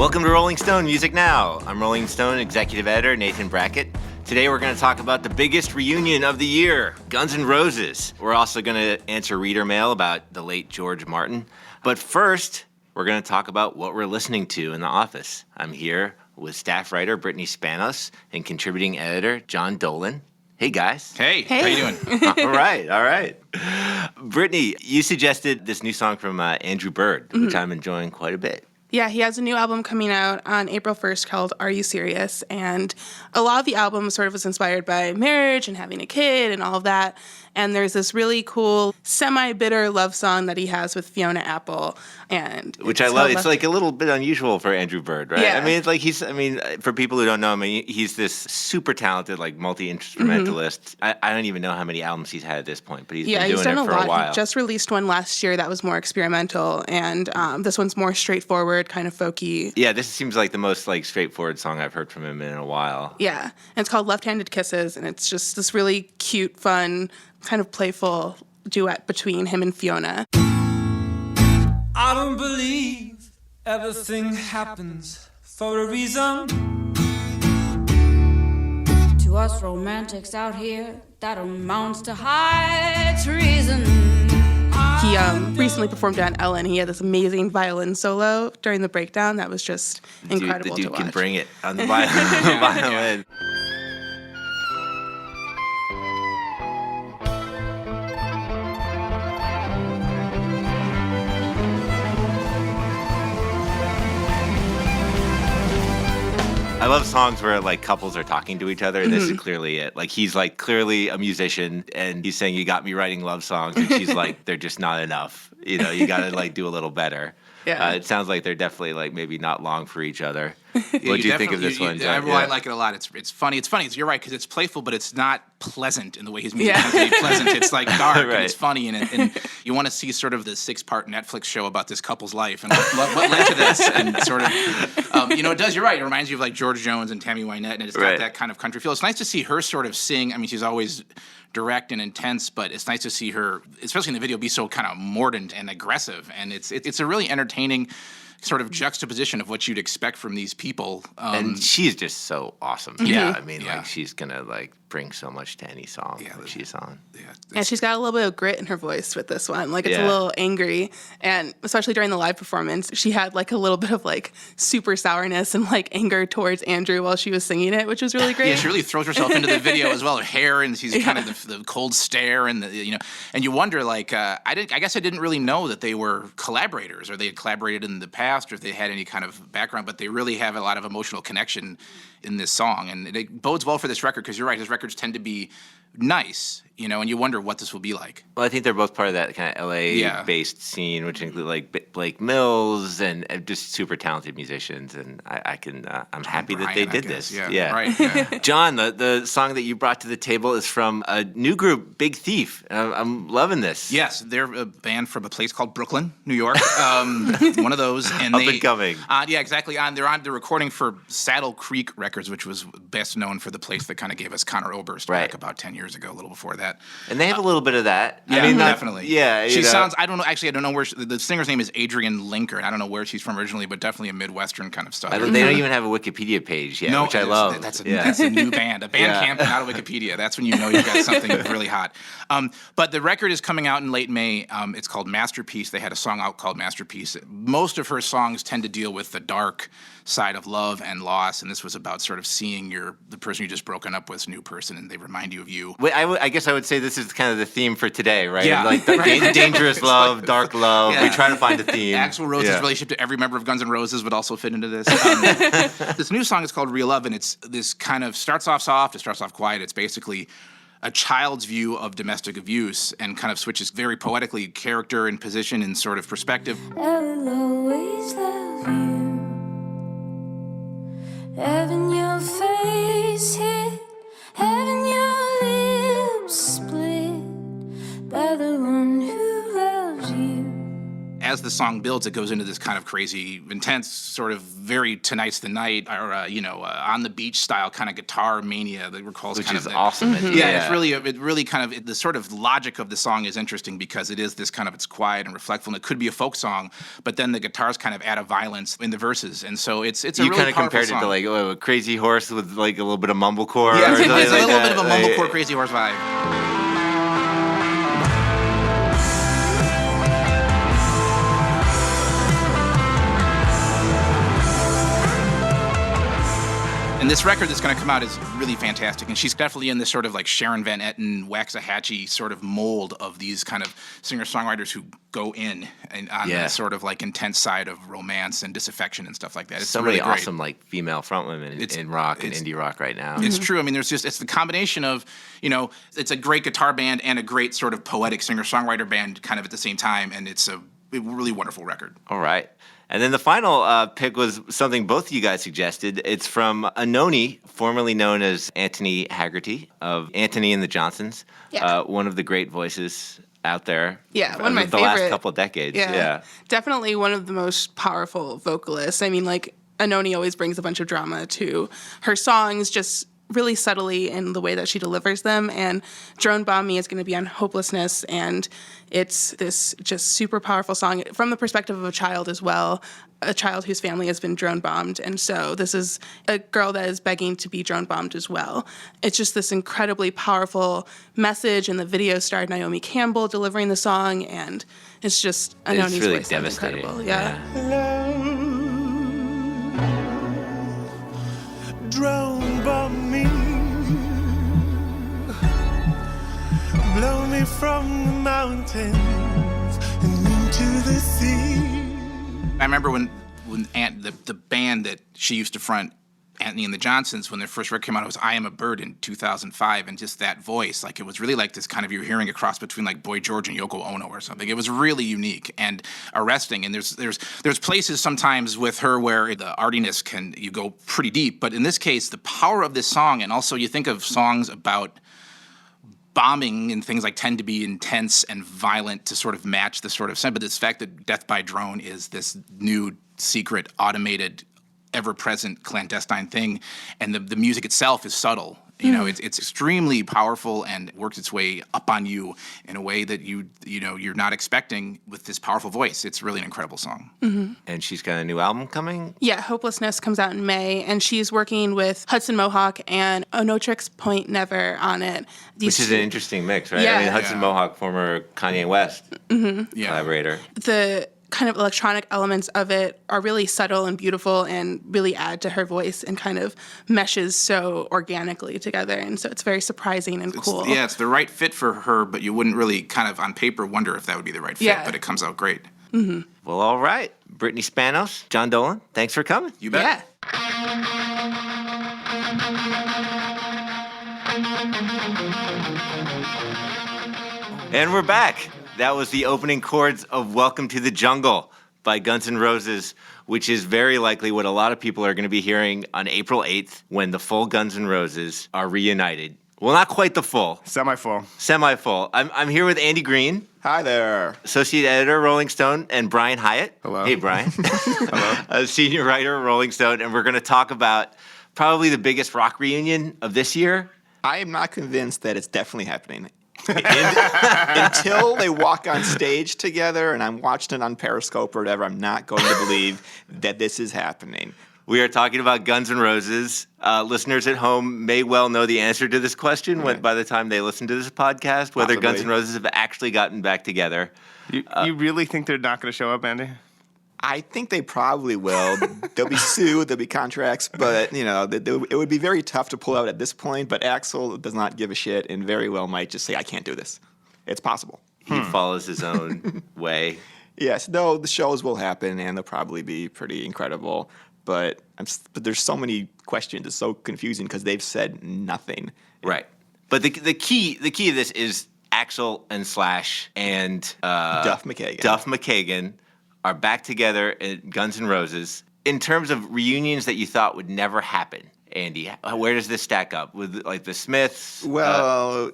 Welcome to Rolling Stone Music Now. I'm Rolling Stone executive editor Nathan Brackett. Today we're going to talk about the biggest reunion of the year, Guns N' Roses. We're also going to answer reader mail about the late George Martin. But first, we're going to talk about what we're listening to in the office. I'm here with staff writer Brittany Spanos and contributing editor John Dolan. Hey, guys. Hey. How you doing? All right. Brittany, you suggested this new song from Andrew Bird, which I'm enjoying quite a bit. Yeah, he has a new album coming out on April 1st called Are You Serious? And a lot of the album sort of was inspired by marriage and having a kid and all of that. And there's this really cool semi-bitter love song that he has with Fiona Apple. Which I love. It's like a little bit unusual for Andrew Bird, right? Yeah. I mean, it's like for people who don't know him, he's this super talented, like, multi-instrumentalist. I don't even know how many albums he's had at this point, but he's been doing it for a while. He just released one last year that was more experimental, and this one's more straightforward, kind of folky. Yeah, this seems like the most, like, straightforward song I've heard from him in a while. Yeah, and it's called Left-Handed Kisses, and it's just this really cute, fun, kind of playful duet between him and Fiona. I don't believe everything happens for a reason. To us romantics out here, that amounts to high treason. He recently performed on Ellen. He had this amazing violin solo during the breakdown that was just incredible to watch. The dude can bring it on the violin. I love songs where, like, couples are talking to each other, and this is clearly it. Like, he's, like, clearly a musician, and he's saying, you got me writing love songs, and she's like, they're just not enough. You know, you got to, like, do a little better. Yeah. It sounds like they're definitely, like, maybe not long for each other. What do you think of this one, John? I like it a lot. It's funny. It's funny. You're right, because it's playful, but it's not pleasant in the way his music has to be pleasant. It's like dark right. and it's funny, and you want to see sort of the 6-part Netflix show about this couple's life and what led to this, and sort of, it does. You're right. It reminds you of, like, George Jones and Tammy Wynette, and it's got that kind of country feel. It's nice to see her sort of sing. I mean, she's always direct and intense, but it's nice to see her, especially in the video, be so kind of mordant and aggressive, and it's a really entertaining sort of juxtaposition of what you'd expect from these people. And she's just so awesome. Yeah. I mean, like, she's going to, like, bring so much to any song that she's on. Yeah, she's got a little bit of grit in her voice with this one. Like, it's a little angry, and especially during the live performance, she had, like, a little bit of, like, super sourness and, like, anger towards Andrew while she was singing it, which was really great. Yeah, she really throws herself into the video as well. Her hair, and she's kind of the cold stare, and and you wonder, like, I guess I didn't really know that they were collaborators, or they had collaborated in the past, or if they had any kind of background, but they really have a lot of emotional connection in this song, and it bodes well for this record, because you're right, his records tend to be nice, and you wonder what this will be like. Well, I think they're both part of that kind of LA-based scene, which include, like, Blake Mills and just super talented musicians, and I'm happy that they did this. Yeah. Right. Yeah. John, the song that you brought to the table is from a new group, Big Thief. I'm loving this. Yes, they're a band from a place called Brooklyn, New York. One of those, and up and coming. Yeah, exactly. They're recording for Saddle Creek Records, which was best known for the place that kind of gave us Conor Oberst back about 10 years ago, a little before that. And they have a little bit of that. Yeah, I mean, definitely. Yeah. She sounds, I don't know where, the singer's name is Adrienne Linker, and I don't know where she's from originally, but definitely a Midwestern kind of stuff. They don't even have a Wikipedia page yet, which I love. That's a new band. A band camp, not a Wikipedia. That's when you know you've got something really hot. But the record is coming out in late May. It's called Masterpiece. They had a song out called Masterpiece. Most of her songs tend to deal with the dark side of love and loss, and this was about sort of seeing the person you just broken up with's new person, and they remind you of you. I guess I would say this is kind of the theme for today, right? Yeah. Like dangerous love, dark love. Yeah. We try to find a theme. Axl Rose's relationship to every member of Guns N' Roses would also fit into this. This new song is called Real Love, and it's this kind of starts off soft, it starts off quiet. It's basically a child's view of domestic abuse, and kind of switches very poetically character and position and sort of perspective. I will always love you. Having your face hit, having your lips split by the one who loves you. as the song builds, it goes into this kind of crazy, intense, sort of very Tonight's the Night, or on the beach style kind of guitar mania that recalls Which kind is of awesome. It's really kind of the sort of logic of the song is interesting because it is this kind of, it's quiet and reflectful, and it could be a folk song, but then the guitars kind of add a violence in the verses, and so it's a You really kind of powerful compared song. it to like a Crazy Horse with like a little bit of mumblecore. Yeah, or it's a something like little that. bit of a mumblecore Crazy Horse vibe. And this record that's going to come out is really fantastic. And she's definitely in this sort of like Sharon Van Etten, Waxahachie sort of mold of these kind of singer-songwriters who go in and on the sort of like intense side of romance and disaffection and stuff like that. It's so really many great. awesome like female frontwomen in rock and indie rock right now. It's true. I mean, it's the combination of, it's a great guitar band and a great sort of poetic singer-songwriter band kind of at the same time. And it's a really wonderful record. All right. And then the final pick was something both of you guys suggested. It's from Anohni, formerly known as Anthony Haggerty of Anthony and the Johnsons. Yeah. One of the great voices out there. Yeah, one of my the favorite. last couple of decades. Yeah. Definitely one of the most powerful vocalists. I mean, like, Anohni always brings a bunch of drama to her songs, just really subtly in the way that she delivers them. And Drone Bomb Me is going to be on Hopelessness, and it's this just super powerful song from the perspective of a child as well, a child whose family has been drone bombed. And so this is a girl that is begging to be drone bombed as well. It's just this incredibly powerful message, and the video starred Naomi Campbell delivering the song, and it's just Anohni's really voice sounds devastating. incredible. Yeah. Drone bomb me, blow me from the mountains and into the sea. I remember when the band that she used to front, Anthony and the Johnsons, when their first record came out, it was I Am a Bird in 2005, and just that voice, like it was really like this kind of, you were hearing a cross between like Boy George and Yoko Ono or something. It was really unique and arresting, and there's places sometimes with her where the artiness you go pretty deep, but in this case, the power of this song, and also you think of songs about bombing and things like tend to be intense and violent to sort of match the sort of sense, but this fact that Death by Drone is this new, secret, automated, ever-present, clandestine thing, and the music itself is subtle. It's extremely powerful and works its way up on you in a way that you're not expecting with this powerful voice. It's really an incredible song. Mm-hmm. And she's got a new album coming? Yeah, Hopelessness comes out in May, and she's working with Hudson Mohawk and Onotrix Point Never on it. Which is an interesting mix, right? Yeah. I mean, Hudson Mohawk, former Kanye West collaborator. The kind of electronic elements of it are really subtle and beautiful and really add to her voice and kind of meshes so organically together. And so it's very surprising and cool. Yeah, it's the right fit for her, but you wouldn't really kind of on paper wonder if that would be the right fit, but it comes out great. Mm-hmm. Well, all right. Brittany Spanos, John Dolan, thanks for coming. You bet. And we're back. That was the opening chords of Welcome to the Jungle by Guns N' Roses, which is very likely what a lot of people are going to be hearing on April 8th when the full Guns N' Roses are reunited. Well, not quite the full. Semi-full. Semi-full. I'm here with Andy Greene. Hi there. Associate editor, Rolling Stone, and Brian Hiatt. Hello. Hey, Brian. Hello. Senior writer, Rolling Stone, and we're going to talk about probably the biggest rock reunion of this year. I am not convinced that it's definitely happening. Until they walk on stage together and I'm watching it on Periscope or whatever, I'm not going to believe that this is happening. We are talking about Guns N' Roses. Listeners at home may well know the answer to this question by the time they listen to this podcast, whether Guns N' Roses have actually gotten back together. You really think they're not going to show up, Andy? I think they probably will. They'll be sued, there'll be contracts, but it would be very tough to pull out at this point, but Axl does not give a shit and very well might just say, I can't do this. It's possible. He follows his own way. Yes, no, the shows will happen and they'll probably be pretty incredible, but there's so many questions. It's so confusing because they've said nothing. Right. But the key of this is Axl and Slash and Duff McKagan. Duff McKagan are back together at Guns N' Roses. In terms of reunions that you thought would never happen, Andy, where does this stack up with like the Smiths? Well,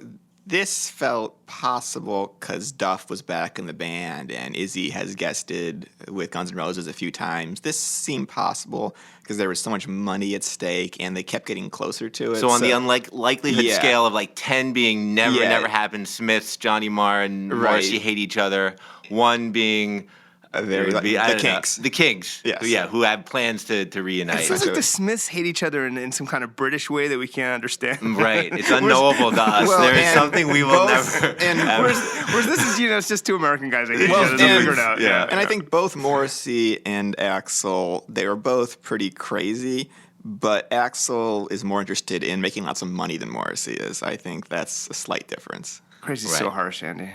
This felt possible because Duff was back in the band and Izzy has guested with Guns N' Roses a few times. This seemed possible because there was so much money at stake and they kept getting closer to it. So on the likelihood scale of like 10 being never happened, Smiths, Johnny Marr, and Morrissey hate each other, 1 being the Kinks. The Kinks, who have plans to reunite. It feels like the Smiths hate each other in some kind of British way that we can't understand. Right, it's unknowable to us. There is something we will never. Whereas this is, it's just two American guys that hate each other. They'll figure it out. And I think both Morrissey and Axl, they were both pretty crazy. But Axl is more interested in making lots of money than Morrissey is. I think that's a slight difference. Crazy's so harsh, Andy.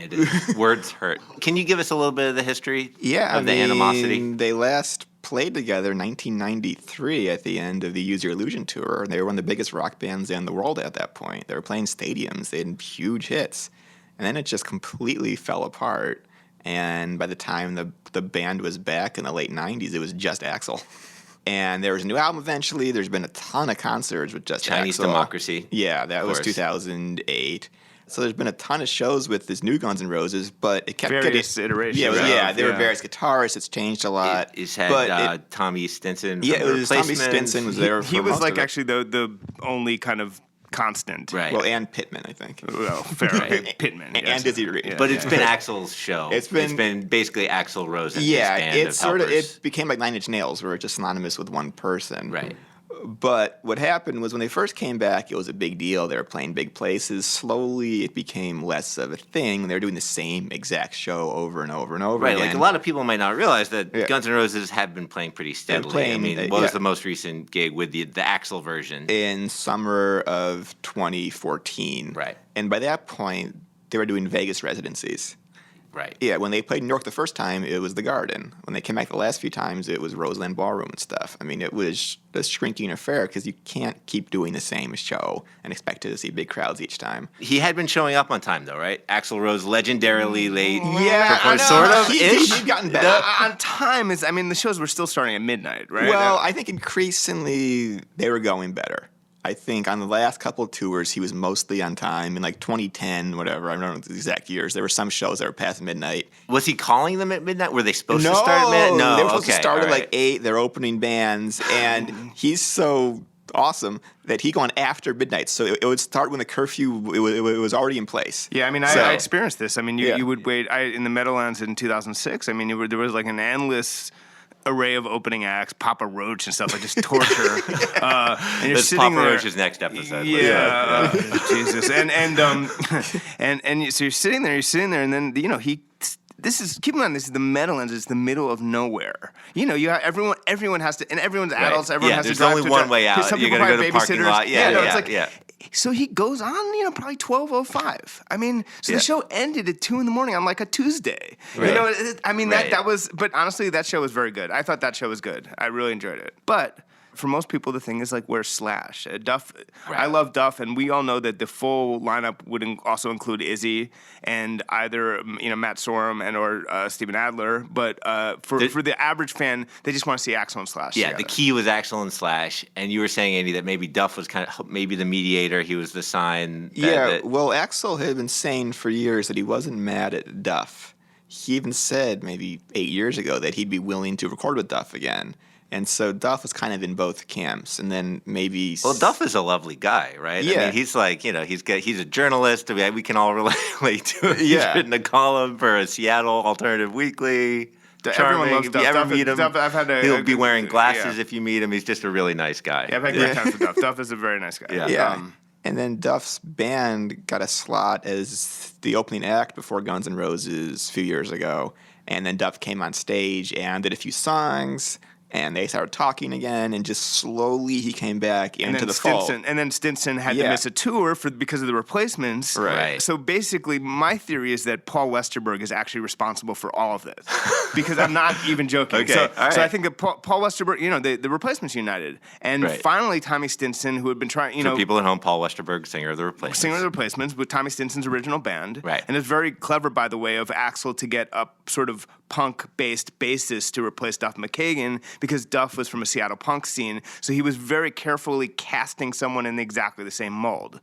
It is. Words hurt. Can you give us a little bit of the history of the animosity? They last played together in 1993 at the end of the Use Your Illusion tour. They were one of the biggest rock bands in the world at that point. They were playing stadiums. They had huge hits. And then it just completely fell apart. And by the time the band was back in the late 90s, it was just Axl. And there was a new album eventually. There's been a ton of concerts with just Chinese Axl. Democracy. Yeah, that was 2008. So there's been a ton of shows with this new Guns N' Roses, but it kept various iterations. There were various guitarists. It's changed a lot. It's had Tommy Stinson. Yeah, it was Tommy Stinson was there. He was like actually the only kind of constant. Right. Well, and Pittman, I think. Well, fair. Pittman. And Dizzy Reed. But it's been Axl's show. It's been basically Axl Rose and his band of helpers. It became like Nine Inch Nails, where it's just synonymous with one person. Right. But what happened was when they first came back, it was a big deal. They were playing big places. Slowly, it became less of a thing. They were doing the same exact show over and over and over again. Right, like a lot of people might not realize that Guns N' Roses have been playing pretty steadily. What was the most recent gig with the Axl version? In summer of 2014. Right. And by that point, they were doing Vegas residencies. Right. Yeah, when they played New York the first time, it was the Garden. When they came back the last few times, it was Roseland Ballroom and stuff. I mean, it was a shrinking affair because you can't keep doing the same show and expect to see big crowds each time. He had been showing up on time, though, right? Axl Rose, legendarily late. Yeah, sort of. He'd gotten better. On time is, the shows were still starting at midnight, right? Well, I think increasingly they were going better. I think on the last couple of tours, he was mostly on time. In like 2010, whatever, I don't know the exact years. There were some shows that were past midnight. Was he calling them at midnight? Were they supposed to start at midnight? No, they were supposed to start at like 8. They're opening bands, and he's so awesome that he gone after midnight. So it would start when the curfew it was already in place. Yeah, I experienced this. You would wait in the Meadowlands in 2006. There was like an endless array of opening acts, Papa Roach and stuff, like just torture. And you're sitting Papa there. Roach's next episode. Yeah, Jesus. And so you're sitting there, and then keep in mind, this is the Meadowlands. It's the middle of nowhere. You have everyone has to, and everyone's adults. Everyone has to drive. There's only one way out. Some You people gotta go have to the parking babysitters. lot. So he goes on, probably 12:05. The show ended at 2 a.m. on like a Tuesday. Right. That was. But honestly, that show was very good. I thought that show was good. I really enjoyed it. But for most people, the thing is like, where's Slash? Duff. Right. I love Duff, and we all know that the full lineup would also include Izzy and either Matt Sorum and or Steven Adler. But for the average fan, they just want to see Axl and Slash. Yeah, together. the key was Axl and Slash, and you were saying, Andy, that maybe Duff was kind of maybe the mediator. He was the sign. Well, Axl had been saying for years that he wasn't mad at Duff. He even said maybe 8 years ago that he'd be willing to record with Duff again. And so Duff was kind of in both camps, and then maybe. Well, Duff is a lovely guy, right? Yeah. He's like, he's a journalist. We can all relate to it. Yeah. He's written a column for a Seattle Alternative Weekly. Everyone loves If Duff. you ever meet him, He'll be wearing glasses if you meet him. He's just a really nice guy. Yeah, I've had great times with Duff. Duff is a very nice guy. Yeah. And then Duff's band got a slot as the opening act before Guns N' Roses a few years ago. And then Duff came on stage and did a few songs. And they started talking again, and just slowly he came back into the fold. And then Stinson had to miss a tour because of the replacements. Right. So basically, my theory is that Paul Westerberg is actually responsible for all of this. Because I'm not even joking. Okay. So I think that Paul Westerberg, the replacements united. And finally, Tommy Stinson, who had been trying, For people at home, Paul Westerberg, singer of the Replacements. Singer of the Replacements with Tommy Stinson's original band. Right. And it's very clever, by the way, of Axl to get a sort of punk-based bassist to replace Duff McKagan, because Duff was from a Seattle punk scene, so he was very carefully casting someone in exactly the same mold.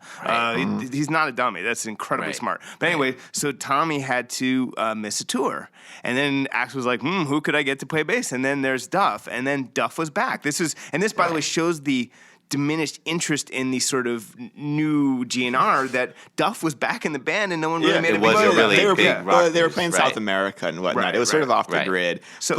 He's not a dummy. That's incredibly smart. But anyway, so Tommy had to miss a tour. And then Axl was like, who could I get to play bass? And then there's Duff. And then Duff was back. This, by the way, shows the diminished interest in the sort of new GNR that Duff was back in the band and no one really made a big deal. They were playing South America and whatnot. It was sort of off the grid. So,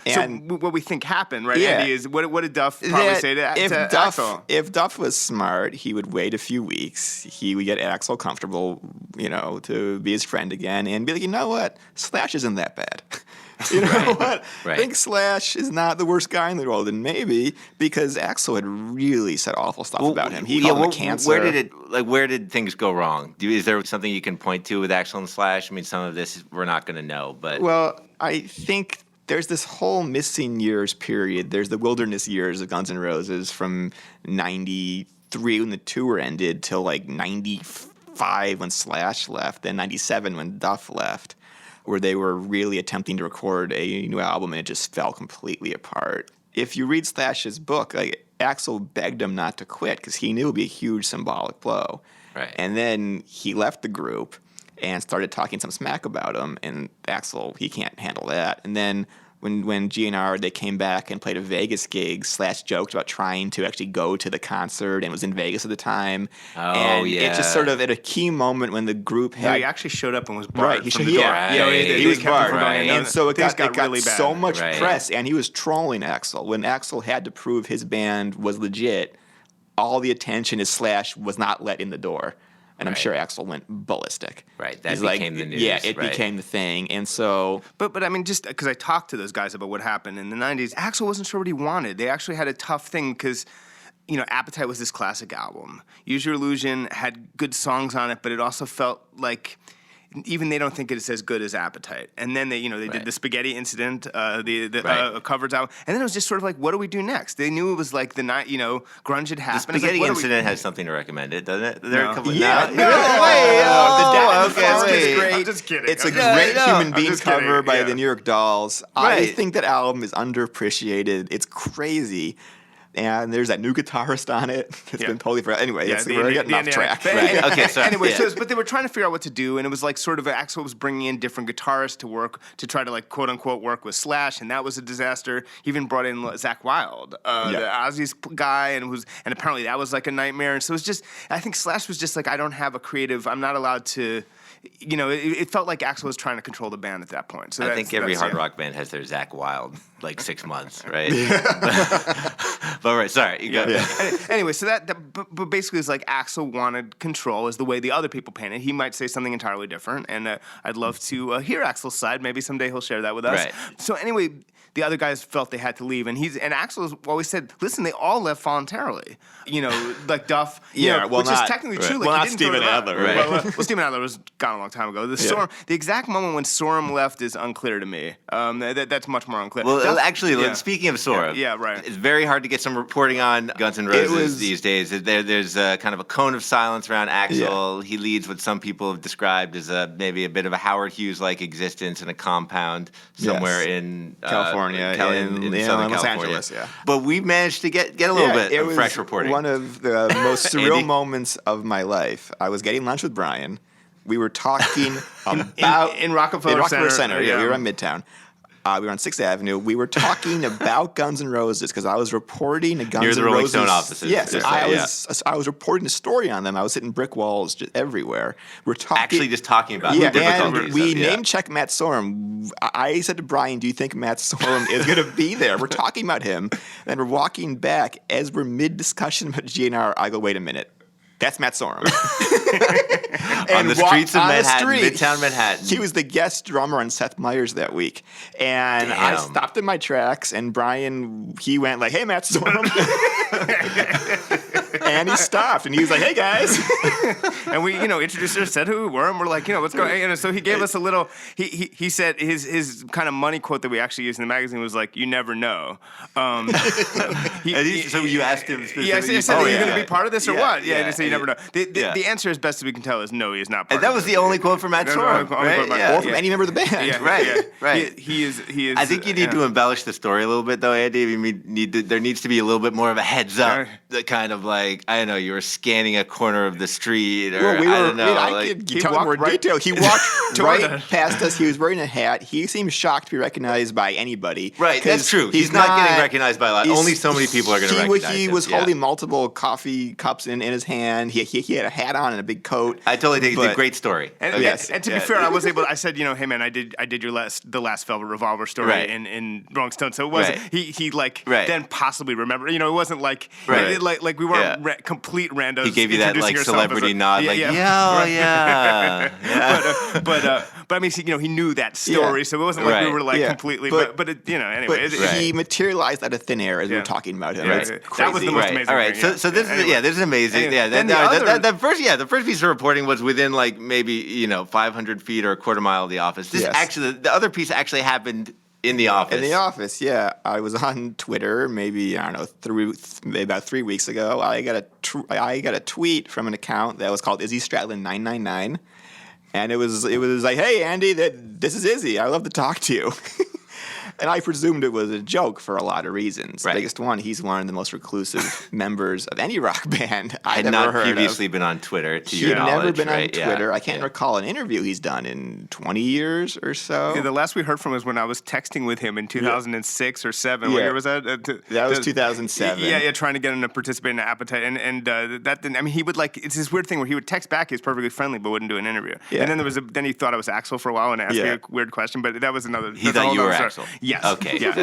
so what we think happened, right, Andy, is what did Duff probably say to Axl? If Duff was smart, he would wait a few weeks. He would get Axl comfortable, to be his friend again and be like, you know what? Slash isn't that bad. You know what? I think Slash is not the worst guy in the world, and maybe because Axl had really said awful stuff about him. He called him cancer. Where did things go wrong? Is there something you can point to with Axl and Slash? I mean, some of this we're not going to know, but I think there's this whole missing years period. There's the wilderness years of Guns N' Roses from '93 when the tour ended till like '95 when Slash left, then '97 when Duff left, where they were really attempting to record a new album and it just fell completely apart. If you read Slash's book, Axl begged him not to quit because he knew it would be a huge symbolic blow. Right. And then he left the group and started talking some smack about him, and Axl, he can't handle that. And then when GNR, they came back and played a Vegas gig, Slash joked about trying to actually go to the concert and was in Vegas at the time. It just sort of at a key moment when the group had... he actually showed up and was barred from the door. He was barred. And so it got really bad. So much press, and he was trolling Axl. When Axl had to prove his band was legit, all the attention is Slash was not let in the door. And I'm sure Axl went ballistic. Right, that became the news. Yeah, it became the thing. And so... But I mean, just because I talked to those guys about what happened in the 90s, Axl wasn't sure what he wanted. They actually had a tough thing because, Appetite was this classic album. Use Your Illusion had good songs on it, but it also felt like... Even they don't think it's as good as Appetite. And then they did the Spaghetti Incident, covered album. And then it was just sort of like, what do we do next? They knew it was like the night, grunge had happened. The Spaghetti Incident has something to recommend it, doesn't it? There are a couple the Dad is great. I'm just kidding. It's a great Human Being cover by the New York Dolls. I think that album is underappreciated. It's crazy. And there's that new guitarist on it. It's been totally forgotten. Anyway, we're getting off track. Okay, sorry. Anyway, but they were trying to figure out what to do, and it was like sort of Axl was bringing in different guitarists to work, to try to like quote unquote work with Slash, and that was a disaster. He even brought in Zakk Wylde, the Ozzy's guy, and apparently that was like a nightmare. And so it was just, I think Slash was just like, I don't have a creative, I'm not allowed to. It felt like Axl was trying to control the band at that point. So I think every hard rock band has their Zakk Wylde, like 6 months, right? But right, sorry, you go. Anyway, so but basically it's like Axl wanted control is the way the other people painted. He might say something entirely different, and I'd love to hear Axl's side. Maybe someday he'll share that with us. Right. So anyway, the other guys felt they had to leave, and Axl always said, "Listen, they all left voluntarily." Like Duff, which is technically true. Like, not Steven Adler, right? Well, Steven Adler was gone a long time ago. The exact moment when Sorum left is unclear to me. That's much more unclear. Well, actually, speaking of Sorum, it's very hard to get some reporting on Guns N' Roses these days. There's kind of a cone of silence around Axl. He leads what some people have described as maybe a bit of a Howard Hughes-like existence in a compound somewhere in California, in Southern Los California. Angeles. But we managed to get a little bit of fresh reporting. One of the most surreal moments of my life. I was getting lunch with Brian. We were talking about in Rockefeller Center. Yeah, we were on Midtown. We were on 6th Avenue. We were talking about Guns N' Roses because I was reporting a Guns N' Roses. Near the Rolling Stone offices. Yes, I was reporting a story on them. I was hitting brick walls just everywhere. We're talking, actually just talking about the difficulties. And we name checked Matt Sorum. I said to Brian, "Do you think Matt Sorum is going to be there?" We're talking about him, and we're walking back as we're mid discussion about GNR. I go, "Wait a minute." That's Matt Sorum. On the streets of Manhattan, Midtown Manhattan. He was the guest drummer on Seth Meyers that week. And I stopped in my tracks, and Brian, he went like, "Hey, Matt Sorum." And he stopped, and he was like, "Hey guys," and we, introduced her, said who we were, and we're like, what's going on? And so he gave us a little. He said his kind of money quote that we actually used in the magazine was like, "You never know." So you asked him specifically? Yes, I said, "Are you going to be part of this or what?" Yeah, yeah, and he said, "You never know." The answer, as best as we can tell, is no. He is not part. And that was the only quote from Matt Sorum, right? Or from any member of the band. Yeah, Right. He is. I think you need to embellish the story a little bit, though, Andy. There needs to be a little bit more of a heads up. The kind of like, I don't know, you were scanning a corner of the street, or I don't know. I could give more detail. He walked right past us. He was wearing a hat. He seemed shocked to be recognized by anybody. Right, that's true. He's not getting recognized by a lot. Only so many people are going to recognize him. He was holding multiple coffee cups in his hand. He had a hat on and a big coat. I totally think it's a great story. And to be fair, I said, hey man, I did your the last Velvet Revolver story in Rolling Stone. So it wasn't he then possibly remembered. It wasn't like we weren't complete randos. He gave you that like celebrity nod, like but I mean, he knew that story, so it wasn't like we were like completely. Anyway, he materialized out of thin air as we were talking about him. Right. That was the most amazing. All right, thing, so this is amazing. The first piece of reporting was within like maybe 500 feet or a quarter mile of the office. Actually, the other piece actually happened in the office. In the office, yeah. I was on Twitter, maybe about 3 weeks ago. I got a tweet from an account that was called Izzy Stradlin 999, and it was like, "Hey Andy, this is Izzy. I love to talk to you." And I presumed it was a joke for a lot of reasons. Right. The biggest one, he's one of the most reclusive members of any rock band I'd ever heard of. Had not previously been on Twitter, to your He'd knowledge. never been on right? Twitter. I can't recall an interview he's done in 20 years or so. Yeah, the last we heard from was when I was texting with him in 2006 or 7. What year was that? That was 2007. Yeah, trying to get him to participate in an Appetite. And that didn't, I mean, he would it's this weird thing where he would text back, he was perfectly friendly, but wouldn't do an interview. Yeah. And then then he thought I was Axl for a while and asked me a weird question, but that was another. He thought you were Axl. Yes. Okay. Yeah.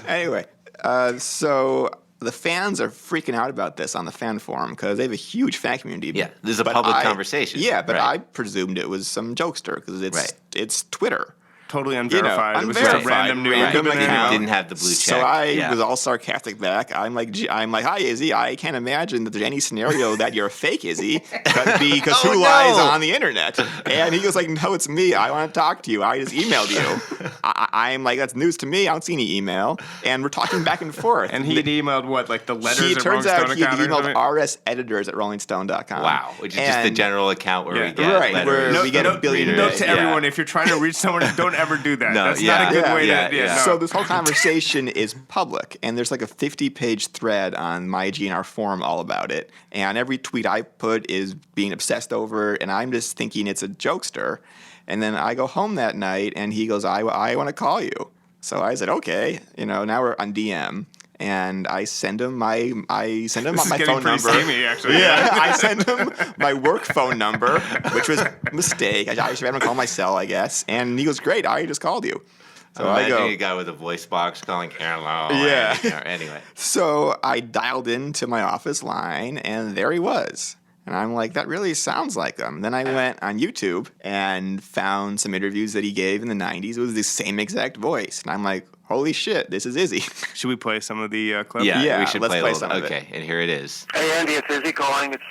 Anyway, so the fans are freaking out about this on the fan forum because they have a huge fan community. Yeah, this is a public conversation. Yeah, but I presumed it was some jokester because it's Twitter. Totally unverified. It was just a random account. Didn't have the blue check. So I was all sarcastic back. I'm like, "Hi Izzy, I can't imagine that there's any scenario that you're a fake Izzy, because who lies on the internet?" And he goes like, "No, it's me. I want to talk to you. I just emailed you." I'm like, "That's news to me. I don't see any email." And we're talking back and forth. And he had emailed what, like the letters? It turns out he had emailed rseditors@rollingstone.com, Wow, which is just the general account where we get letters. Where we get a billion. Note to everyone: if you're trying to reach someone, don't ever do that. That's not a good way to. No. So this whole conversation is public, and there's like a 50-page thread on my GNR forum all about it. And every tweet I put is being obsessed over, and I'm just thinking it's a jokester. And then I go home that night, and he goes, "I want to call you." So I said, "Okay." Now we're on DM. And I send him my my phone number. Steamy, actually. Yeah, I sent him my work phone number, which was a mistake. I should have him call my cell, I guess. And he goes, "Great, I just called you." So I go, a guy with a voice box calling hello. Yeah. Anyway. So I dialed into my office line, and there he was. And I'm like, that really sounds like him. Then I went on YouTube and found some interviews that he gave in the 90s. It was the same exact voice. And I'm like, holy shit, this is Izzy. Should we play some of the clip? Yeah, we should let's play some of it. Okay, and here it is. Hey, Andy, it's Izzy calling. It's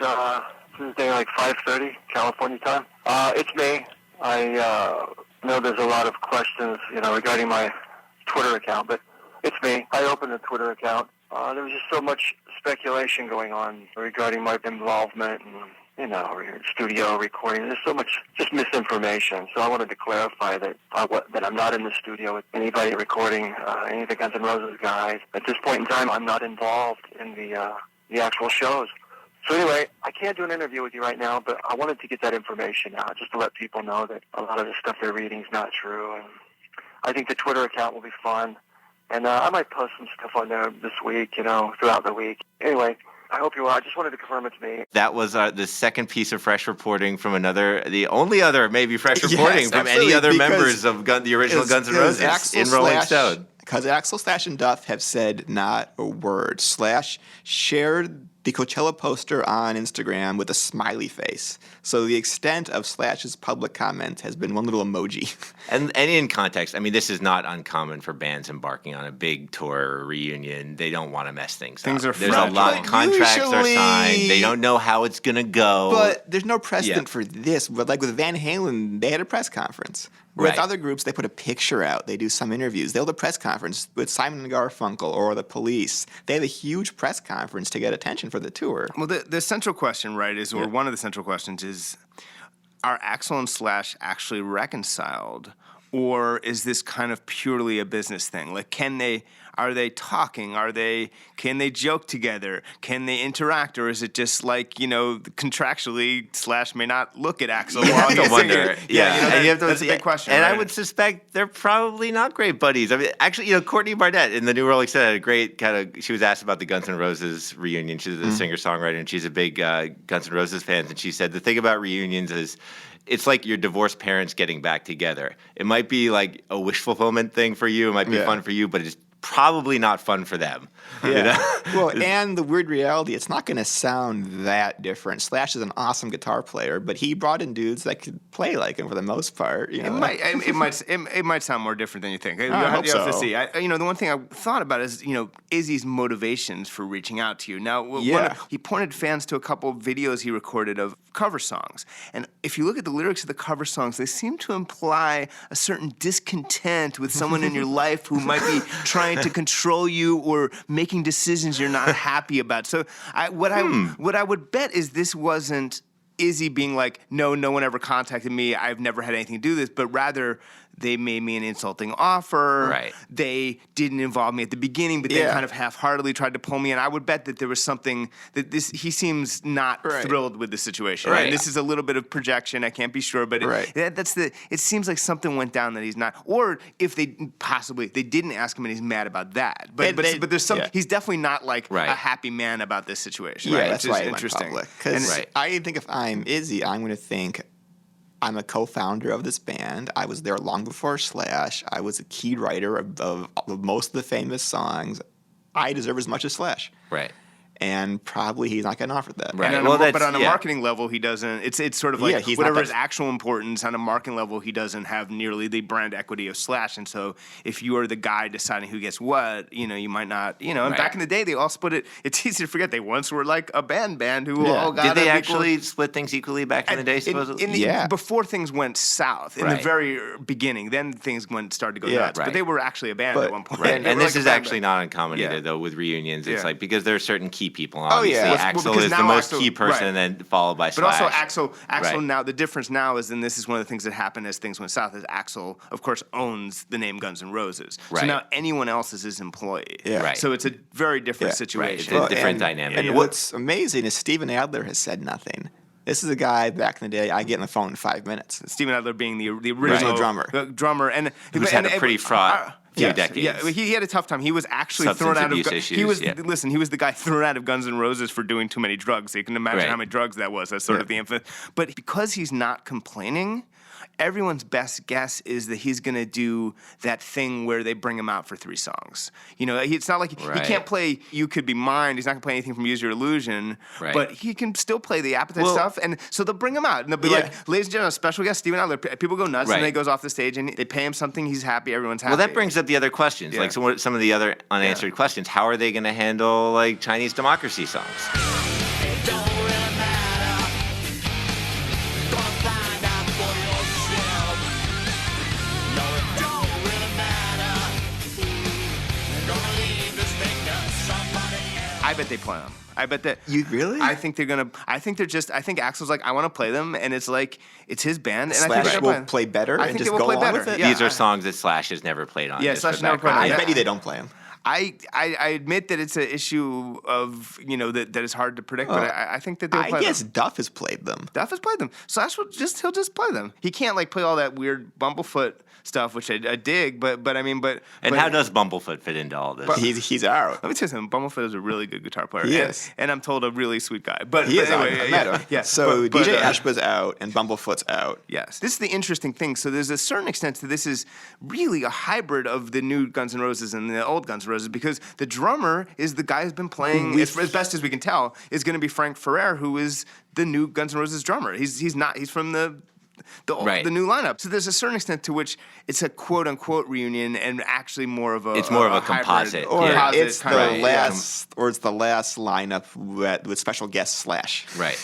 Tuesday, like 5:30 California time. It's me. I know there's a lot of questions, regarding my Twitter account, but it's me. I opened a Twitter account. There was just so much speculation going on regarding my involvement and, studio recording. There's so much just misinformation. So I wanted to clarify that I'm not in the studio with anybody recording any of the Guns N' Roses guys. At this point in time, I'm not involved in the actual shows. So anyway, I can't do an interview with you right now, but I wanted to get that information out just to let people know that a lot of the stuff they're reading is not true. And I think the Twitter account will be fun. And I might post some stuff on there this week, throughout the week. Anyway, I hope you are. I just wanted to confirm it's me. That was the second piece of fresh reporting from the only other maybe fresh reporting from any other members of the original Guns N' Roses in Rolling Stone. Because Axl, Slash, and Duff have said not a word. Slash shared the Coachella poster on Instagram with a smiley face. So the extent of Slash's public comment has been one little emoji. And in context, I mean, this is not uncommon for bands embarking on a big tour or reunion. They don't want to mess things up. Are There's a lot. Contracts are signed. They don't know how it's going to go. But there's no precedent for this. But like with Van Halen, they had a press conference. With other groups, they put a picture out. They do some interviews. They hold a press conference with Simon and Garfunkel or the Police. They have a huge press conference to get attention for the tour. Well, the central question, right, is, or one of the central questions is, are Axl and Slash actually reconciled? Or is this kind of purely a business thing? Like, are they talking? Can they joke together? Can they interact? Or is it just like, contractually, Slash may not look at Axl while he's wonder. singing? That's a big question. And right? I would suspect they're probably not great buddies. I mean, actually, Courtney Barnett in the New Rolling Stone had a great she was asked about the Guns N' Roses reunion. She's a singer-songwriter, and she's a big Guns N' Roses fan. And she said, the thing about reunions is, it's like your divorced parents getting back together. It might be like a wish fulfillment thing for you. It might be fun for you, but it's probably not fun for them. Yeah. Well, and the weird reality, it's not going to sound that different. Slash is an awesome guitar player, but he brought in dudes that could play like him for the most part. It might sound more different than you think. You hope have to so. see. The one thing I thought about is, Izzy's motivations for reaching out to you. Now, he pointed fans to a couple of videos he recorded of cover songs. And if you look at the lyrics of the cover songs, they seem to imply a certain discontent with someone in your life who might be trying to control you or making decisions you're not happy about. So what I would bet is this wasn't Izzy being like, no one ever contacted me. I've never had anything to do with this, but rather they made me an insulting offer. Right. They didn't involve me at the beginning, but they kind of half-heartedly tried to pull me in. I would bet that there was something that he seems not thrilled with the situation. Right. And this is a little bit of projection. I can't be sure, but it seems like something went down that he's not. Or if they didn't ask him and he's mad about that. But there's some. He's definitely not like a happy man about this situation. Yeah, right? that's why it went public. Because I think if I'm Izzy, I'm going to think, I'm a co-founder of this band. I was there long before Slash. I was a key writer of most of the famous songs. I deserve as much as Slash. Right. And probably he's not getting offered that. Right. But on a marketing level, he doesn't. It's sort of like whatever his that actual importance on a marketing level, he doesn't have nearly the brand equity of Slash. And so, if you are the guy deciding who gets what, you might not. And back in the day, they all split it. It's easy to forget they once were like a band who all got. Did they actually split things equally back in the day? Supposedly, before things went south in the very beginning, then things started to go nuts. But they were actually a band at one point. Right. And this is actually not uncommon either, though, with reunions. It's like because there are certain key people. Obviously, Axl is the most key person, and then followed by Slash. But also Axl now, the difference now is, and this is one of the things that happened as things went south, is Axl, of course, owns the name Guns N' Roses. Right. So now anyone else is his employee. Yeah. Right. So it's a very different situation. It's a different dynamic. And what's amazing is Steven Adler has said nothing. This is a guy back in the day, I get on the phone in 5 minutes. Steven Adler being the original drummer. And who's had a pretty fraught few decades. Yeah, he had a tough time. He was actually Substance thrown out of abuse he was issues, he was the guy thrown out of Guns N' Roses for doing too many drugs. So you can imagine how many drugs that was. That's sort of the infamous. But because he's not complaining, everyone's best guess is that he's going to do that thing where they bring him out for 3 songs. It's not like he can't play You Could Be Mine. He's not going to play anything from Use Your Illusion. Right. But he can still play the Appetite stuff. And so they'll bring him out. And they'll be like, ladies and gentlemen, special guest, Steven Adler. People go nuts. And then he goes off the stage and they pay him something. He's happy. Everyone's happy. Well, that brings up the other questions. Like some of the other unanswered questions. How are they going to handle like Chinese democracy songs? I bet they play them. I bet that you really. I think they're gonna. I think Axl's like, I want to play them, and it's like it's his band, and Slash I think will play better. I and think just they will go play along better. with it. These are songs that Slash has never played on. Yeah, Slash never played on. I bet you they don't play them. I admit that it's an issue of, that is hard to predict, but I think that they'll play them. I guess Duff has played them. Duff has played them. Slash he'll just play them. He can't play all that weird Bumblefoot stuff, which I dig, but how does Bumblefoot fit into all this? He's out. Let me tell you something. Bumblefoot is a really good guitar player. He is. And I'm told a really sweet guy. But He is anyway, out. I met him. Yeah. So DJ Ashba's out and Bumblefoot's out. Yes. This is the interesting thing. So there's a certain extent to this is really a hybrid of the new Guns N' Roses and the old Guns N' Roses, because the drummer is the guy who's been playing, as best as we can tell, is going to be Frank Ferrer, who is the new Guns N' Roses drummer. He's from the new lineup. So there's a certain extent to which it's a quote unquote reunion and actually more of a a composite. Or it's the last lineup with special guest Slash. Right.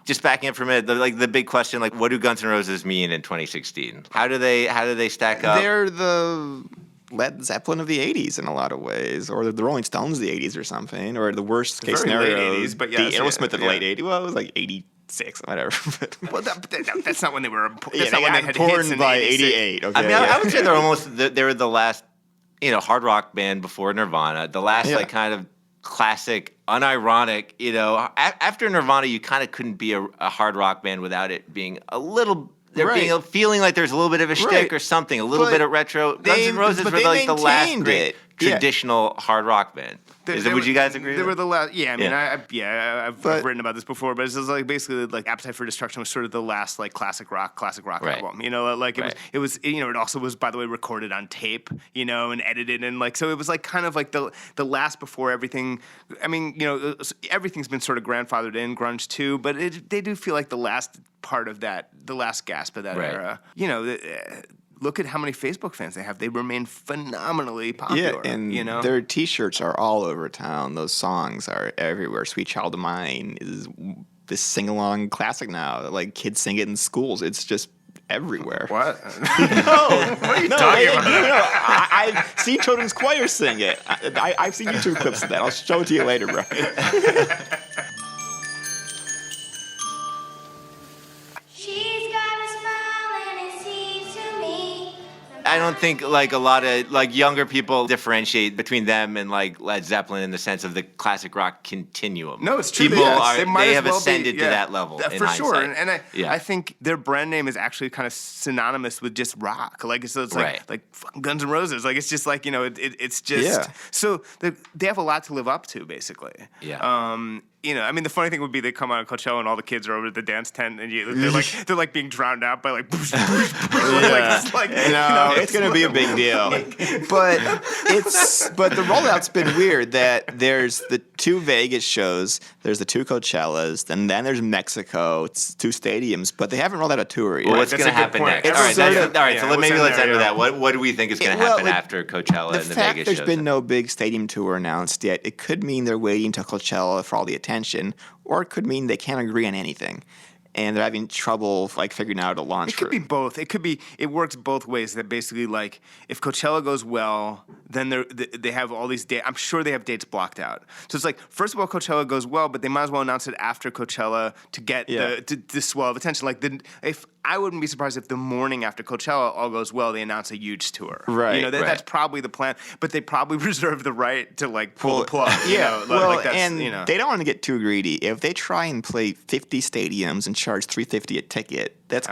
Just backing up for a minute, the big question, what do Guns N' Roses mean in 2016? How do they stack up? They're the Led Zeppelin of the 80s in a lot of ways, or the Rolling Stones of the 80s or something, or the worst case scenario, late 80s, but the Aerosmith of the late 80s. Well, it was 86, whatever. Well, that's not when they were. That's not when they had torn hits in by 86. 88. Okay, I would say they were the last, hard rock band before Nirvana. The last kind of classic, unironic. After Nirvana, you kind of couldn't be a hard rock band without it being a little. Being a feeling like there's a little bit of a shtick or something, a little bit of retro. Guns N' Roses were the last great traditional hard rock band. Would you guys agree? They were the last. Yeah, I mean, I've written about this before, but it's just basically Appetite for Destruction was sort of the last classic rock album. It was it also was, by the way, recorded on tape, and edited, and so it was kind of the last before everything. I mean, everything's been sort of grandfathered in, grunge too, but they do feel like the last part of that, the last gasp of that era. Look at how many Facebook fans they have. They remain phenomenally popular. Yeah, and their T-shirts are all over town. Those songs are everywhere. Sweet Child of Mine is this sing-along classic now. Kids sing it in schools. It's just everywhere. What? No. What are you talking about? No. I've seen children's choirs sing it. I've seen YouTube clips of that. I'll show it to you later, bro. I don't think a lot of younger people differentiate between them and Led Zeppelin in the sense of the classic rock continuum. No, it's true. They have ascended to that level in for hindsight. Sure. And I think their brand name is actually kind of synonymous with just rock. So it's like Guns N' Roses. It's just it's just so they have a lot to live up to, basically. Yeah. I mean, the funny thing would be they come out on Coachella and all the kids are over at the dance tent and they're being drowned out by boosh, boosh, boosh. It's gonna be a big deal. But the rollout's been weird. That there's the 2 Vegas shows, there's the 2 Coachellas, and then there's Mexico. It's 2 stadiums, but they haven't rolled out a tour yet. Well, what's going to happen next? All right, so maybe let's end with that. What do we think is going to happen after Coachella and the Vegas shows? There's been no big stadium tour announced yet. It could mean they're waiting till Coachella for all the attention, or it could mean they can't agree on anything. And they're having trouble figuring out a launch. It could be both. It works both ways. That basically if Coachella goes well, then they have all these dates. I'm sure they have dates blocked out. So it's first of all, Coachella goes well, but they might as well announce it after Coachella to get the swell of attention. If I wouldn't be surprised if the morning after Coachella all goes well, they announce a huge tour. Right. That's probably the plan. But they probably reserve the right to pull the plug. Yeah. They don't want to get too greedy. If they try and play 50 stadiums and charge $350 a ticket, that's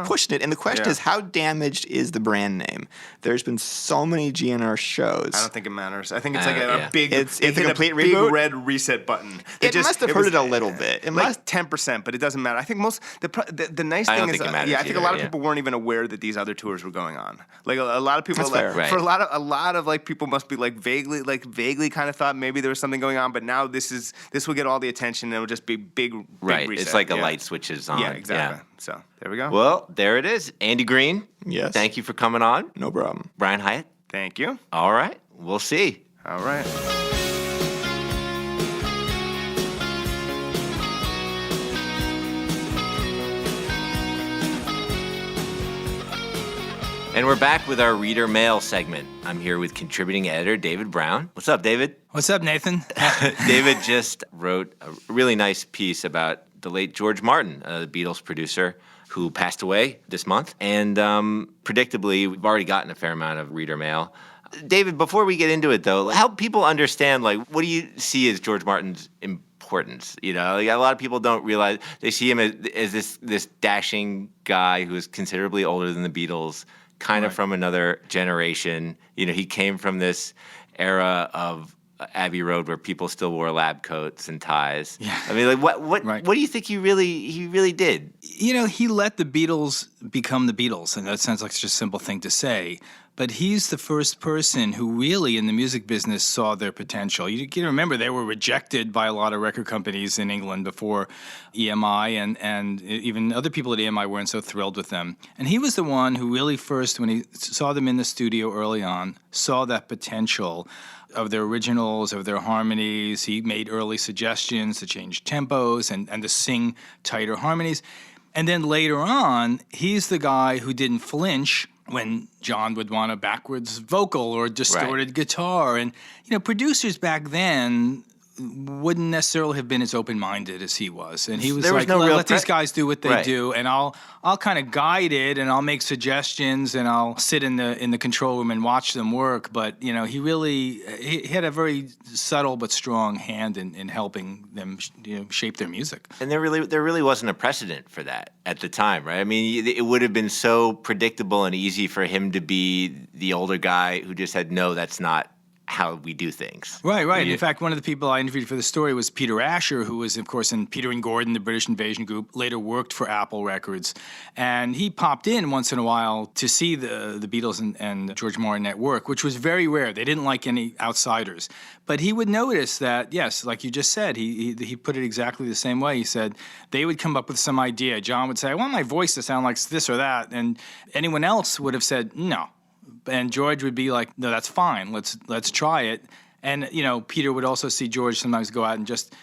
pushing it. And the question is, how damaged is the brand name? There's been so many GNR shows. I don't think it matters. I think it's a big. It's a complete big reboot? red reset button. It must have hurt it a little bit. It must 10%, but it doesn't matter. I think the nice thing is, I think a lot of people weren't even aware that these other tours were going on. A lot of people, for a lot of people must be vaguely kind of thought maybe there was something going on, but now this will get all the attention and it'll just be big reset. It's like a light switches on. Yeah, exactly. Yeah. So there we go. Well, there it is. Andy Greene. Yes. Thank you for coming on. No problem. Brian Hiatt. Thank you. All right. We'll see. All right. And we're back with our reader mail segment. I'm here with contributing editor David Brown. What's up, David? What's up, Nathan? David just wrote a really nice piece about the late George Martin, the Beatles producer, who passed away this month. And predictably, we've already gotten a fair amount of reader mail. David, before we get into it, though, help people understand, like, what do you see as George Martin's importance? You know, like, a lot of people don't realize, they see him as this dashing guy who is considerably older than the Beatles, kind of from another generation. You know, he came from this era of Abbey Road where people still wore lab coats and ties. Yeah. I mean, like, what do you think he really did? You know, he let the Beatles become the Beatles, and that sounds like such a simple thing to say. But he's the first person who really, in the music business, saw their potential. You can remember they were rejected by a lot of record companies in England before EMI, and even other people at EMI weren't so thrilled with them. And he was the one who really first, when he saw them in the studio early on, saw that potential of their originals, of their harmonies. He made early suggestions to change tempos and to sing tighter harmonies. And then later on, he's the guy who didn't flinch when John would want a backwards vocal or distorted guitar. And, you know, producers back then wouldn't necessarily have been as open-minded as he was. And he was like, let these guys do what they do, and I'll kind of guide it, and I'll make suggestions, and I'll sit in the control room and watch them work. But, you know, he had a very subtle but strong hand in helping them, you know, shape their music. And there really wasn't a precedent for that at the time, right? I mean, it would have been so predictable and easy for him to be the older guy who just said, no, that's not how we do things. Right. In fact, one of the people I interviewed for the story was Peter Asher, who was, of course, in Peter and Gordon, the British Invasion group, later worked for Apple Records. And he popped in once in a while to see the Beatles and George Martin at work, which was very rare. They didn't like any outsiders. But he would notice that, yes, like you just said, he put it exactly the same way. He said they would come up with some idea. John would say, I want my voice to sound like this or that. And anyone else would have said, no. And George would be like, no, that's fine. Let's try it. And, you know, Peter would also see George sometimes go out and just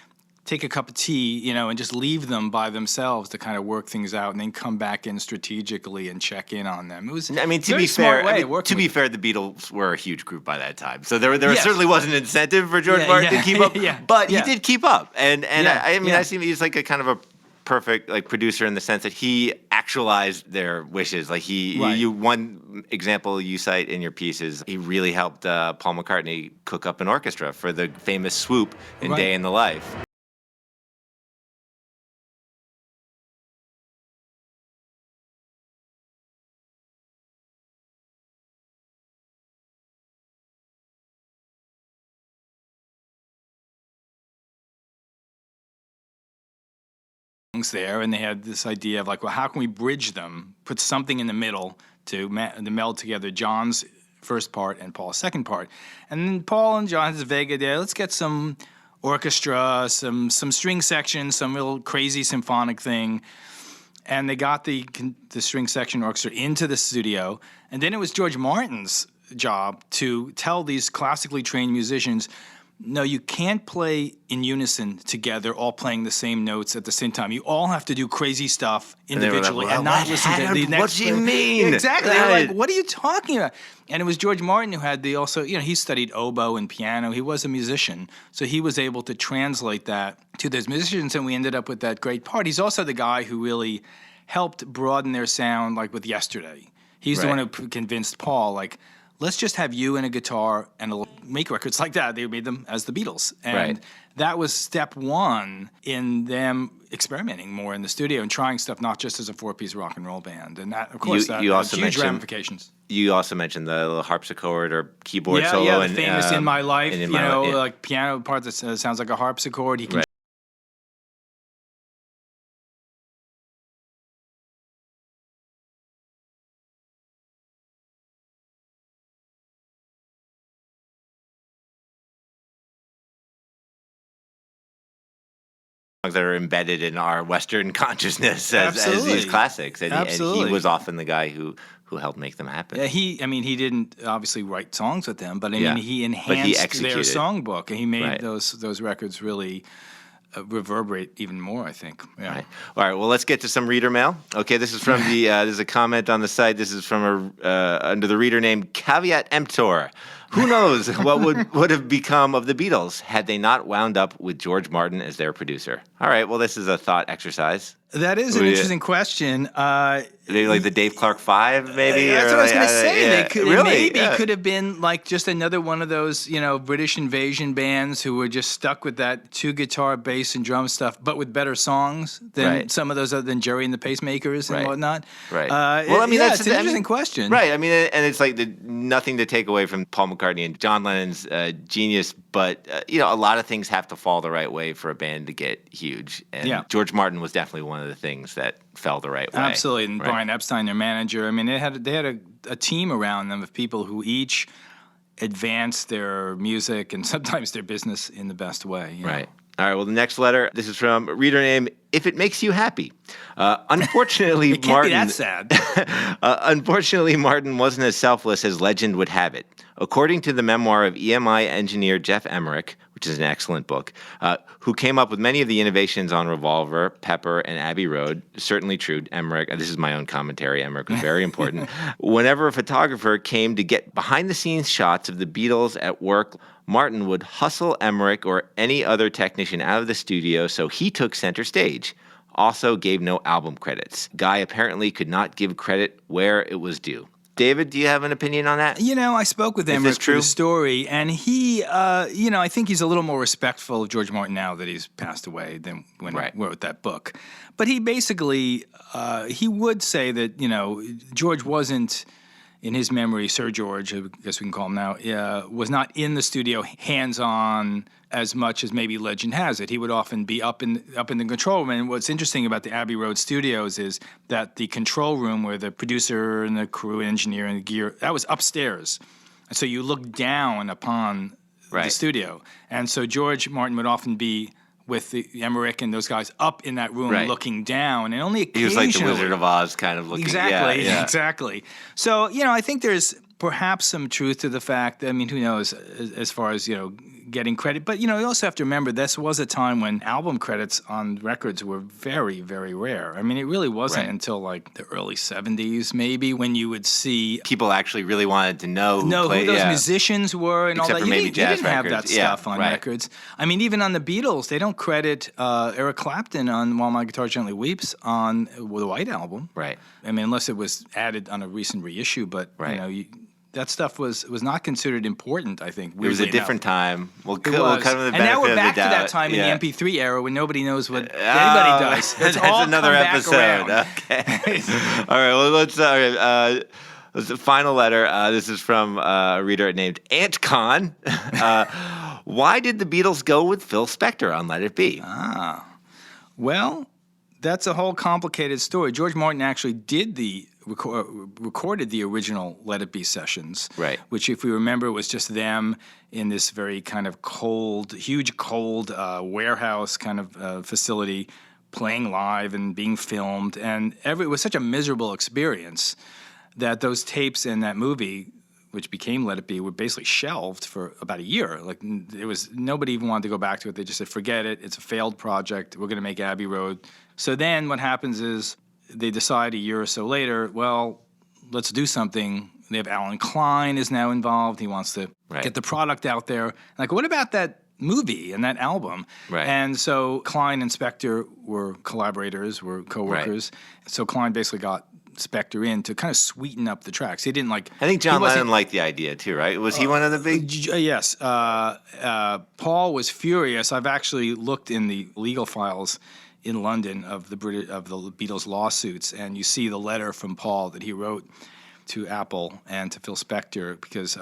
take a cup of tea, you know, and just leave them by themselves to kind of work things out and then come back in strategically and check in on them. It was to be fair, the Beatles were a huge group by that time. So there certainly wasn't an incentive for George Martin to keep up. But he did keep up. And I see he's like a kind of a perfect like producer in the sense that he actualized their wishes. Like you one example you cite in your piece is he really helped Paul McCartney cook up an orchestra for the famous Swoop in Day in the Life. There, and they had this idea of like, well, how can we bridge them, put something in the middle to meld together John's first part and Paul's second part. And then Paul and John had this vague idea, let's get some orchestra, some string section, some real crazy symphonic thing. And they got the string section orchestra into the studio, and then it was George Martin's job to tell these classically trained musicians, no, you can't play in unison together, all playing the same notes at the same time. You all have to do crazy stuff individually and not listen to the next. What do you mean? Exactly. They're like, what are you talking about? And it was George Martin who had he studied oboe and piano. He was a musician. So he was able to translate that to those musicians, and we ended up with that great part. He's also the guy who really helped broaden their sound, like with Yesterday. He's the one who convinced Paul, like, let's just have you and a guitar and make records like that. They made them as the Beatles. And that was step one in them experimenting more in the studio and trying stuff not just as a four-piece rock and roll band. And that, of course, that has huge ramifications. You also mentioned the little harpsichord or keyboard solo. Yeah, the famous In My Life, like piano part that sounds like a harpsichord. He can that are embedded in our Western consciousness as these classics, and he was often the guy who helped make them happen. Yeah, he didn't obviously write songs with them, but he enhanced their songbook, and he made those records really reverberate even more, I think. Yeah. Right. All right. Well, let's get to some reader mail. Okay, this is from there's a comment on the site. This is from under the reader name Caveat Emptor, Who knows what would have become of the Beatles had they not wound up with George Martin as their producer? All right, well, this is a thought exercise. That is an interesting question. Maybe like the Dave Clark Five, maybe? That's what I was going to say. Yeah. They could have been like just another one of those, British invasion bands who were just stuck with that 2-guitar, bass, and drum stuff, but with better songs than some of those other than Jerry and the Pacemakers and whatnot. Right. Well, I mean, that's an interesting question. Right. I mean, and it's like nothing to take away from Paul McCartney and John Lennon's genius, but, a lot of things have to fall the right way for a band to get huge. And George Martin was definitely one of the things that fell the right way. Absolutely. And Brian Epstein, their manager, I mean, they had a team around them of people who each advanced their music and sometimes their business in the best way. Right. All right, well, the next letter, this is from a reader named If It Makes You Happy. Unfortunately, it can't be that sad. Unfortunately, Martin wasn't as selfless as legend would have it. According to the memoir of EMI engineer Jeff Emmerich, which is an excellent book, who came up with many of the innovations on Revolver, Pepper, and Abbey Road, certainly true, Emmerich, this is my own commentary, Emmerich was very important. Whenever a photographer came to get behind-the-scenes shots of the Beatles at work, Martin would hustle Emmerich or any other technician out of the studio, so he took center stage. Also gave no album credits. Guy apparently could not give credit where it was due. David, do you have an opinion on that? I spoke with Emmerich for the story, and he, I think he's a little more respectful of George Martin now that he's passed away than when he wrote that book. But he basically, he would say that, George wasn't, in his memory, Sir George, I guess we can call him now, was not in the studio hands-on as much as maybe legend has it. He would often be up in the control room. And what's interesting about the Abbey Road studios is that the control room where the producer and the crew engineer and the gear, that was upstairs. And so you look down upon the studio. And so George Martin would often be with the Emmerich and those guys up in that room looking down, and only occasionally... He was like the Wizard of Oz kind of looking. Exactly, exactly. So, I think there's perhaps some truth to the fact, I mean, who knows, as far as, getting credit. But, you also have to remember this was a time when album credits on records were very, very rare. I mean, it really wasn't until like the early 70s maybe when you would see... People actually really wanted to know who those musicians were and except all that. For maybe jazz you didn't have that stuff on records. I mean, even on the Beatles, they don't credit Eric Clapton on While My Guitar Gently Weeps on the White Album. Right. I mean, unless it was added on a recent reissue, but, that stuff was not considered important, I think. It was a different time. We'll come with the benefit of the doubt. And now we're back to that time in the MP3 era when nobody knows what anybody does. That's another episode. Okay. All right. Well, let's. The final letter. This is from a reader named Ant Con. Why did the Beatles go with Phil Spector on Let It Be? Well, that's a whole complicated story. George Martin actually did recorded the original Let It Be sessions, which, if we remember, was just them in this very kind of huge cold warehouse kind of facility, playing live and being filmed. And it was such a miserable experience that those tapes in that movie, which became Let It Be, were basically shelved for about a year. Like, nobody even wanted to go back to it. They just said, forget it. It's a failed project. We're going to make Abbey Road. So then what happens is, they decide a year or so later, well, let's do something. They have Alan Klein is now involved. He wants to get the product out there. Like, what about that movie and that album? Right. And so Klein and Spector were collaborators, were co-workers. Right. So Klein basically got Spector in to kind of sweeten up the tracks. He didn't like... I think John Lennon liked the idea too, right? Was he one of the big... Yes. Paul was furious. I've actually looked in the legal files in London of the Beatles lawsuits, and you see the letter from Paul that he wrote to Apple and to Phil Spector, because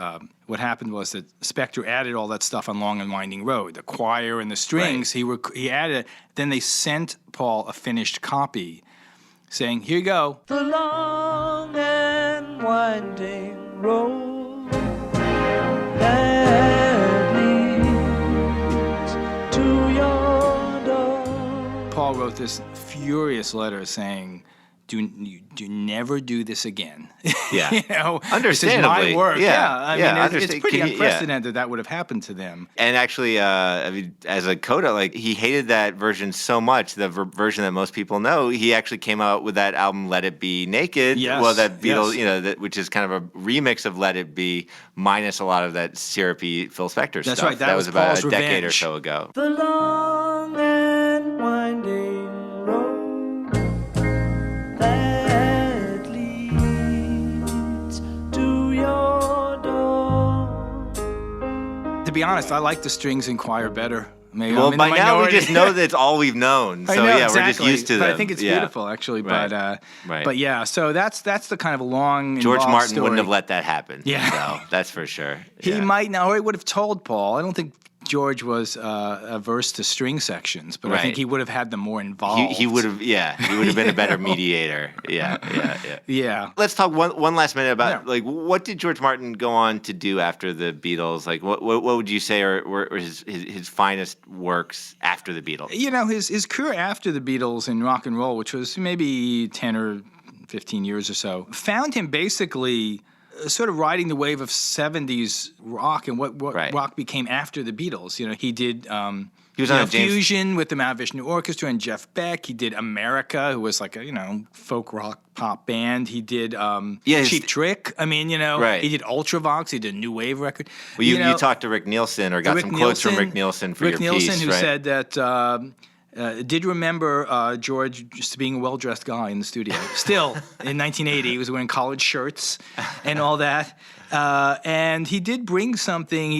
what happened was that Spector added all that stuff on Long and Winding Road, the choir and the strings. He added it. Then they sent Paul a finished copy, saying, "Here you go." The long and winding road that leads to your door. Paul wrote this furious letter saying, do never do this again. Yeah. You know, Understandably. This is my work. Yeah. I Yeah, mean, it's pretty Can you- unprecedented that would have happened to them. And actually, I mean, as a coda, like he hated that version so much, the version that most people know. He actually came out with that album "Let It Be Naked." Yes, Well, that Beatles, yes. you know, which is kind of a remix of "Let It Be," minus a lot of that syrupy Phil Spector That's stuff. right, that was about Paul's a decade or revenge. so ago. The long and winding road that leads to your door. To be honest, I like the strings in choir better. Maybe Well, I'm in by the now we minority. just know that's all we've known. So I know, yeah, exactly. we're just used to But them. I think it's Yeah. beautiful, actually. Right. But but yeah, so that's the kind of long George involved Martin story. wouldn't have let that happen. Yeah. So that's for sure. He Yeah. might now, or he would have told Paul. I don't think George was averse to string sections, but I think Right. he would have had them more involved. He would have, he would have been a better mediator. Yeah. Yeah. Let's talk one last minute about Yeah. like what did George Martin go on to do after the Beatles? Like what would you say were his finest works after the Beatles? You know, his career after the Beatles in rock and roll, which was maybe 10 or 15 years or so, found him basically sort of riding the wave of 70s rock and what Right. rock became after the Beatles. You know, he did He was you on know, a James- Fusion with the Mahavishnu Orchestra and Jeff Beck. He did America, who was like a, folk rock pop band. He did his- Cheap Trick. I mean, Right. he did Ultravox. He did a new wave record. Well, you talked to Rick Nielsen or got Rick some quotes from Nielsen- Rick Nielsen for Rick your Nielsen, piece, who right? said that did remember George just being a well-dressed guy in the studio. Still, in 1980, he was wearing collared shirts and all that. And he did bring something.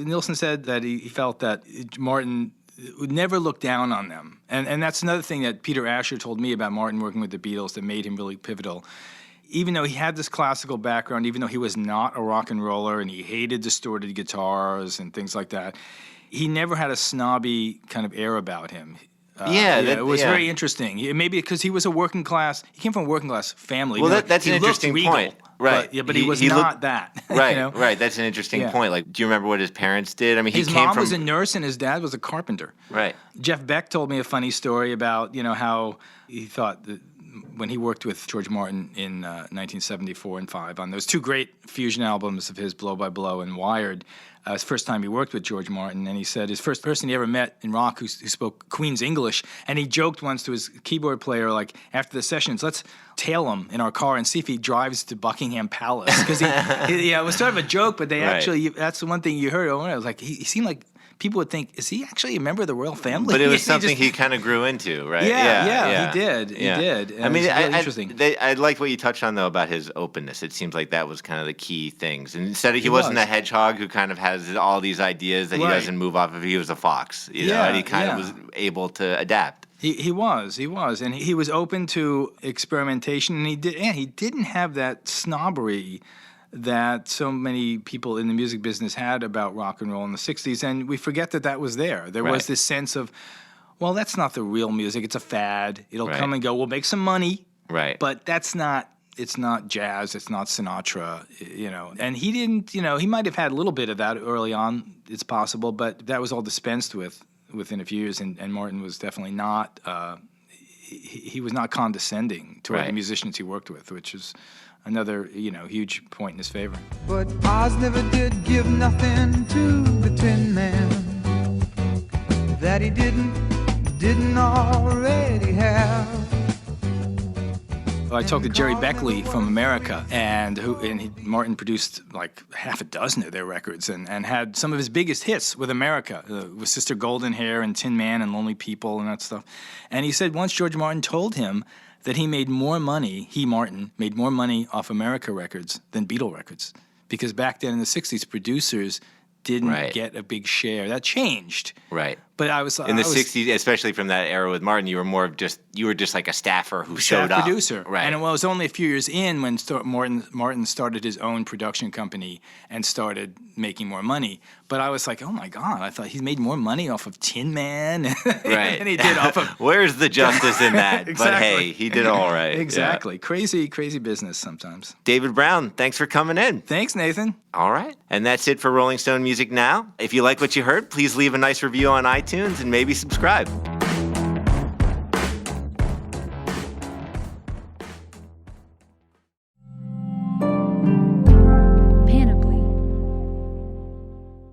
Nielsen said that he felt that Martin would never look down on them. And that's another thing that Peter Asher told me about Martin working with the Beatles that made him really pivotal. Even though he had this classical background, even though he was not a rock and roller and he hated distorted guitars and things like that, he never had a snobby kind of air about him. It was very interesting. Maybe because he was he came from a working class family. Well, You know, that's he an looked interesting regal, point. Right. But he was not that. Right, you know? right. That's an interesting Yeah. point. Like, do you remember what his parents did? I mean, His he came mom from was a nurse and his dad was a carpenter. Right. Jeff Beck told me a funny story about, how he thought that when he worked with George Martin in 1974 and 5 on those two great fusion albums of his, Blow by Blow and Wired, his first time he worked with George Martin, and he said his first person he ever met in rock who spoke Queen's English, and he joked once to his keyboard player, like, after the sessions, let's tail him in our car and see if he drives to Buckingham Palace. Because it was sort of a joke, but they Right. actually, that's the one thing you heard. I was like, he seemed like people would think, is he actually a member of the royal family? But it was He something just- he kind of grew into, right? Yeah, he did. Yeah. He did. I mean, it was really interesting. I liked what you touched on, though, about his openness. It seems like that was kind of the key things. And instead of he wasn't was. a hedgehog who kind of has all these ideas that he Right. doesn't move off of. He was a fox, Yeah, and he kind of yeah. was able to adapt. He was, and he was open to experimentation, and he didn't have that snobbery that so many people in the music business had about rock and roll in the 60s, and we forget that was there. There Right. was this sense of, well, that's not the real music, it's a fad, it'll Right. come and go, we'll make some money, Right. but it's not jazz, it's not Sinatra, and he didn't, he might have had a little bit of that early on, it's possible, but that was all dispensed within a few years, and Martin was definitely not, he was not condescending toward Right. the musicians he worked with, which is another, huge point in his favor. But Oz never did give nothing to the Tin Man that he didn't already have. I talked to Jerry Beckley from America, and Martin produced like half a dozen of their records, and had some of his biggest hits with America, with Sister Golden Hair and Tin Man and Lonely People and that stuff. And he said once George Martin told him that Martin made more money off America records than Beatle records, because back then in the 60s, producers didn't Right. get a big share. That changed. Right. But I was In the 60s, especially from that era with Martin, you were just like a staffer who showed staff up. producer. Right. And it was only a few years in when Martin started his own production company and started making more money. But I was like, oh my God, I thought he made more money off of Tin Man Right. than he did off of... Where's the justice in that? But Exactly. hey, he did all right. Yeah. Exactly. Crazy, crazy business sometimes. David Brown, thanks for coming in. Thanks, Nathan. All right. And that's it for Rolling Stone Music Now. If you like what you heard, please leave a nice review on iTunes and maybe subscribe.